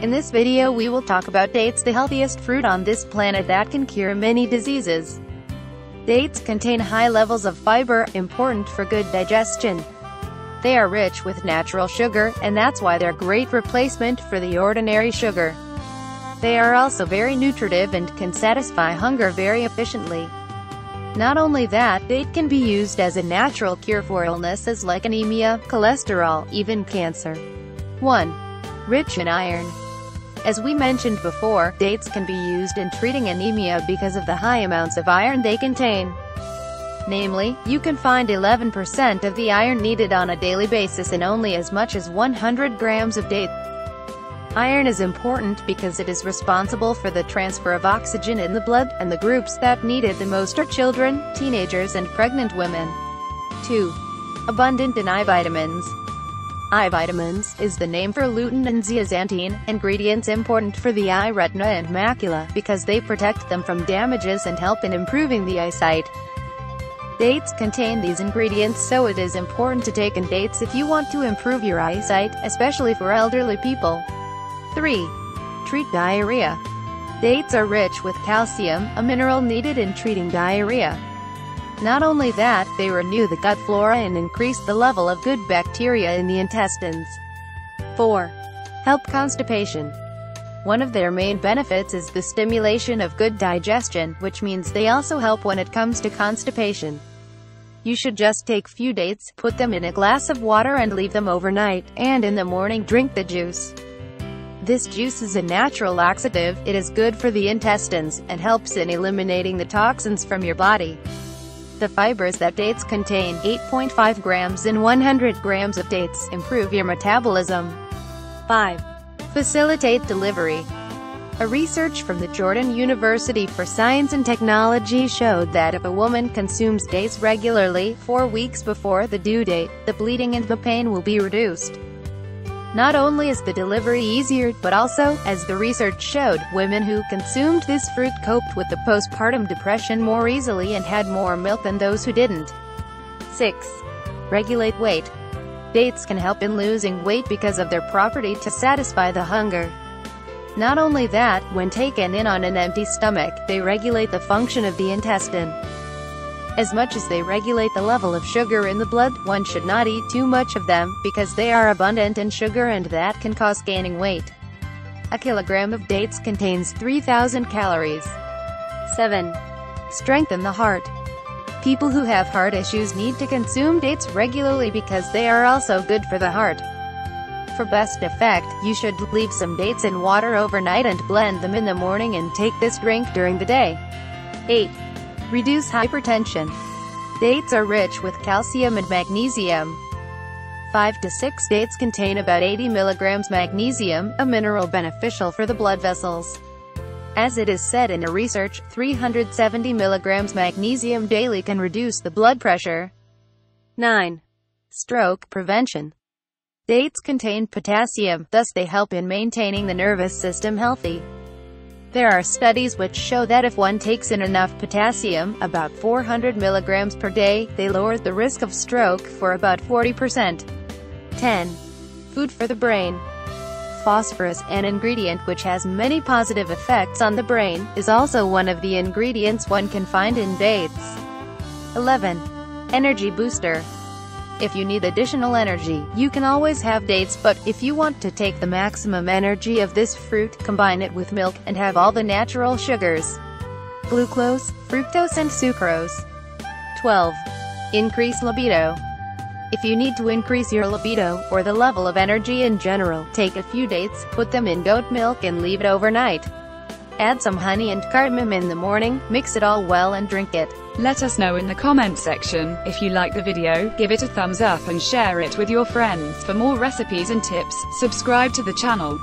In this video we will talk about dates, the healthiest fruit on this planet that can cure many diseases. Dates contain high levels of fiber, important for good digestion. They are rich with natural sugar, and that's why they're a great replacement for the ordinary sugar. They are also very nutritive and can satisfy hunger very efficiently. Not only that, date can be used as a natural cure for illnesses like anemia, cholesterol, even cancer. 1. Rich in iron. As we mentioned before, dates can be used in treating anemia because of the high amounts of iron they contain. Namely, you can find 11% of the iron needed on a daily basis in only as much as 100 grams of dates. Iron is important because it is responsible for the transfer of oxygen in the blood, and the groups that need it the most are children, teenagers and pregnant women. 2. Abundant in eye vitamins. Eye vitamins is the name for lutein and zeaxanthin, ingredients important for the eye retina and macula, because they protect them from damages and help in improving the eyesight. Dates contain these ingredients, so it is important to take in dates if you want to improve your eyesight, especially for elderly people. 3. Treat diarrhea. Dates are rich with calcium, a mineral needed in treating diarrhea. Not only that, they renew the gut flora and increase the level of good bacteria in the intestines. 4. Help constipation. One of their main benefits is the stimulation of good digestion, which means they also help when it comes to constipation. You should just take few dates, put them in a glass of water and leave them overnight, and in the morning drink the juice. This juice is a natural laxative, it is good for the intestines, and helps in eliminating the toxins from your body. The fibers that dates contain, 8.5 grams in 100 grams of dates, improve your metabolism. 5. Facilitate delivery. A research from the Jordan University for Science and Technology showed that if a woman consumes dates regularly, 4 weeks before the due date, the bleeding and the pain will be reduced. Not only is the delivery easier, but also, as the research showed, women who consumed this fruit coped with the postpartum depression more easily and had more milk than those who didn't. 6. Regulate weight. Dates can help in losing weight because of their property to satisfy the hunger. Not only that, when taken in on an empty stomach, they regulate the function of the intestine. As much as they regulate the level of sugar in the blood, one should not eat too much of them, because they are abundant in sugar and that can cause gaining weight. A kilogram of dates contains 3,000 calories. 7. Strengthen the heart. People who have heart issues need to consume dates regularly because they are also good for the heart. For best effect, you should leave some dates in water overnight and blend them in the morning and take this drink during the day. 8. Reduce hypertension. Dates are rich with calcium and magnesium. 5 to 6 dates contain about 80 milligrams magnesium, a mineral beneficial for the blood vessels. As it is said in a research, 370 milligrams magnesium daily can reduce the blood pressure. 9. Stroke prevention. Dates contain potassium, thus they help in maintaining the nervous system healthy. There are studies which show that if one takes in enough potassium, about 400 milligrams per day, they lower the risk of stroke for about 40%. 10. Food for the brain. Phosphorus, an ingredient which has many positive effects on the brain, is also one of the ingredients one can find in dates. 11. Energy booster. If you need additional energy, you can always have dates, but if you want to take the maximum energy of this fruit, combine it with milk, and have all the natural sugars: glucose, fructose and sucrose. 12. Increase libido. If you need to increase your libido, or the level of energy in general, take a few dates, put them in goat milk and leave it overnight. Add some honey and cardamom in the morning, mix it all well and drink it. Let us know in the comment section. If you like the video, give it a thumbs up and share it with your friends. For more recipes and tips, subscribe to the channel.